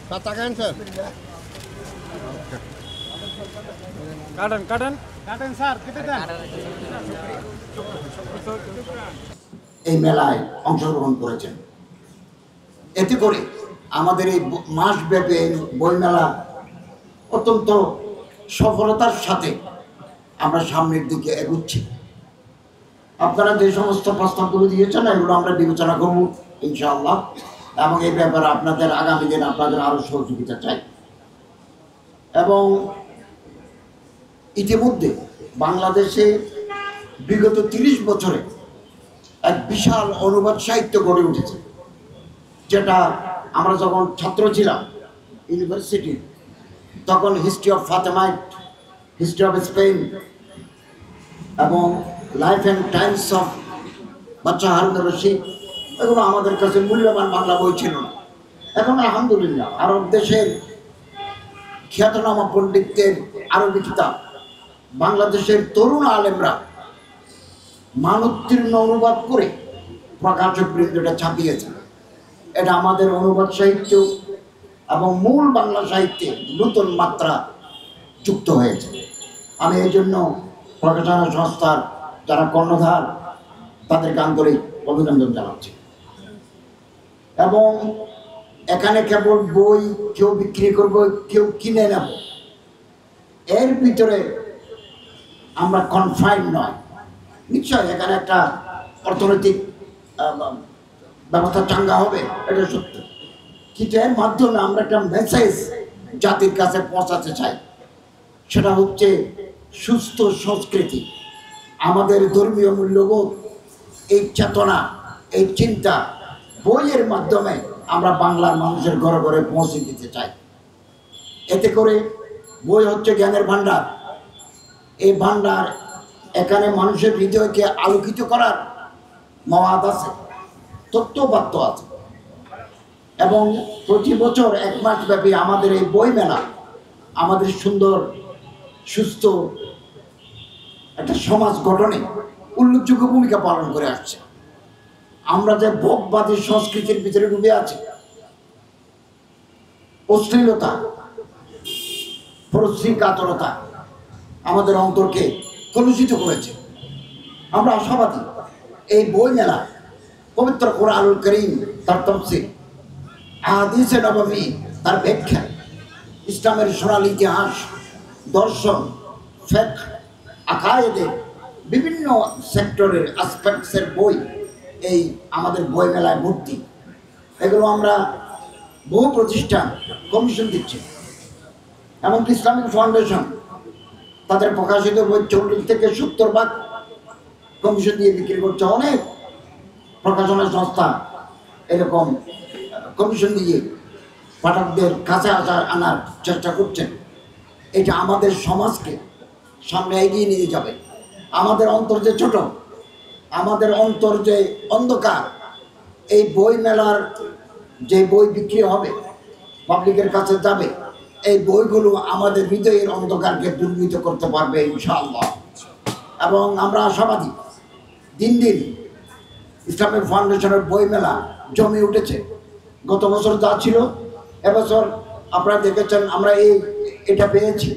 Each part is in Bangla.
স্যার তাকান স্যার। কাটেন কাটেন কাটেন স্যার, কেটে দেন। এই মেলায় অংশগ্রহণ করেছেন। এতে করে আমাদের এই মাসব্যাপী বইমেলা অত্যন্ত সফলতার সাথে আমরা সামনের দিকে এগুচ্ছি। আপনারা যে সমস্ত প্রস্তাবগুলো দিয়েছেন এগুলো আমরা বিবেচনা করব ইনশাআল্লাহ, এবং এই ব্যাপারে আপনাদের আগামী দিন আপনাদের আরও সহযোগিতা চাই। এবং ইতিমধ্যে বাংলাদেশে বিগত 30 বছরে এক বিশাল অনুবাদ সাহিত্য গড়ে উঠেছে, যেটা আমরা যখন ছাত্র ছিলাম ইউনিভার্সিটি, তখন history of Fatimid, history of Spain এবং লাইফ অ্যান্ড টাইমস অফ বাচ্চা হারুন রশিদ, এগুলো আমাদের কাছে মূল্যবান বাংলা বই ছিল না। এখন আলহামদুলিল্লাহ আরব দেশের খ্যাতনামা পণ্ডিতদের আরবি কিতাব বাংলাদেশের তরুণ আলেমরা মানোত্তীর্ণ অনুবাদ করে প্রকাশক বৃন্দটা ছাপিয়েছে। এটা আমাদের অনুবাদ সাহিত্য এবং মূল বাংলা সাহিত্যে নতুন মাত্রা যুক্ত হয়েছে। আমি এই জন্য প্রকাশনা সংস্থার যারা কর্ণধার তাদেরকে আন্তরিক অভিনন্দন জানাচ্ছি। এবং এখানে কেবল বই কেউ বিক্রি করবো, কেউ কিনে নেব, এর ভিতরে আমরা কনফাইন নয়। নিশ্চয় এখানে একটা অর্থনৈতিক ব্যবস্থা চাঙ্গা হবে, এটা সত্য, কিন্তু এর মাধ্যমে আমরা একটা মেসেজ জাতির কাছে পৌঁছাতে চাই। সেটা হচ্ছে সুস্থ সংস্কৃতি, আমাদের ধর্মীয় মূল্যবোধ, এই চেতনা, এই চিন্তা বইয়ের মাধ্যমে আমরা বাংলার মানুষের ঘরে ঘরে পৌঁছে দিতে চাই। এতে করে বই হচ্ছে জ্ঞানের ভাণ্ডার। এই ভাণ্ডার এখানে মানুষের হৃদয়কে আলোকিত করার মওয়াদ আছে, তত্ত্ববাদ্য আছে। এবং প্রতি বছর 1 মাস ব্যাপী আমাদের এই বই মেলা আমাদের সুন্দর সুস্থ একটা সমাজ গঠনে উল্লেখযোগ্য ভূমিকা পালন করে আসছে। আমরা যে ভোগবাদী সংস্কৃতির ভিতরে ডুবে আছি, অশ্লীলতা, পরশ্রীকাতরতা আমাদের অন্তরকে কলুষিত করেছে। আমরা আশাবাদী এই বই মেলা পবিত্র কোরআনুল কারীম তার তাফসীর, হাদিসে নববী তার ব্যাখ্যা, ইসলামের সোনালী ইতিহাস, দর্শন, ফিকহ, আকায়েদের বিভিন্ন সেক্টরের অ্যাসপেক্টসের বই এই আমাদের বই মেলায় ভর্তি। এগুলো আমরা বহু প্রতিষ্ঠান কমিশন দিচ্ছি, এমনকি ইসলামিক ফাউন্ডেশন তাদের প্রকাশিত বই 40 থেকে 70 কমিশন দিয়ে বিক্রি করছে। অনেক প্রকাশনা সংস্থা এরকম কমিশন দিয়ে পাঠকদের কাছে আনার চেষ্টা করছেন। এটা আমাদের সমাজকে সামনে এগিয়ে নিয়ে যাবে। আমাদের অন্তর যে ছোট, আমাদের অন্তর যে অন্ধকার, এই বই মেলার যে বই বিক্রি হবে, পাবলিকের কাছে যাবে, এই বইগুলো আমাদের হৃদয়ের অন্ধকারকে দূরীভূত করতে পারবে ইনশাআল্লাহ। এবং আমরা আশাবাদী দিন দিন ইসলামিক ফাউন্ডেশনের বই মেলা জমে উঠেছে। গত বছর যা ছিল এবছর আপনারা দেখেছেন আমরা এটা পেয়েছি।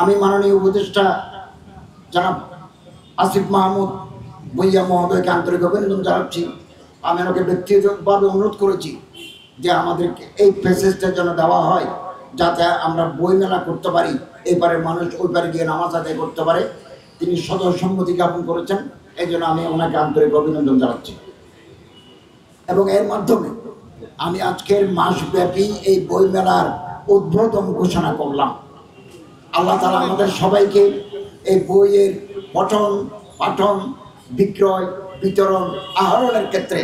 আমি মাননীয় উপদেষ্টা জনাব আসিফ মাহমুদ ভুঁইয়া মহোদয়কে আন্তরিক অভিনন্দন জানাচ্ছি। আমি ওনাকে ব্যক্তিগতভাবে অনুরোধ করেছি যে আমাদেরকে এই প্যাসেজটা যেন দেওয়া হয়, যাতে আমরা বই মেলা করতে পারি, এবারে মানুষ ওই পারে গিয়ে নামাজ আদায় করতে পারে। তিনি সদয় সম্মতি জ্ঞাপন করেছেন, এই জন্য আমি ওনাকে আন্তরিক অভিনন্দন জানাচ্ছি। এবং এর মাধ্যমে আমি আজকের মাসব্যাপী এই বই মেলার উদ্বোধন ঘোষণা করলাম। আল্লাহ তাআলা আমাদের সবাইকে এই বইয়ের পঠন, পাঠন, বিক্রয়, বিতরণ, আহরণের ক্ষেত্রে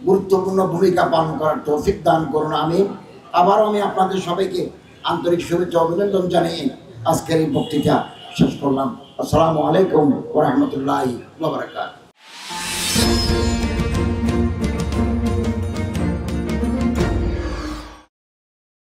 গুরুত্বপূর্ণ ভূমিকা পালন করার তৌফিক দান করুন, আমিন। আবারও আমি আপনাদের সবাইকে আন্তরিক শুভেচ্ছা অভিনন্দন জানিয়ে আজকের এই বক্তৃতা শেষ করলাম। আসসালামু আলাইকুম ওয়া রাহমাতুল্লাহি ওয়া বারাকাতুহু।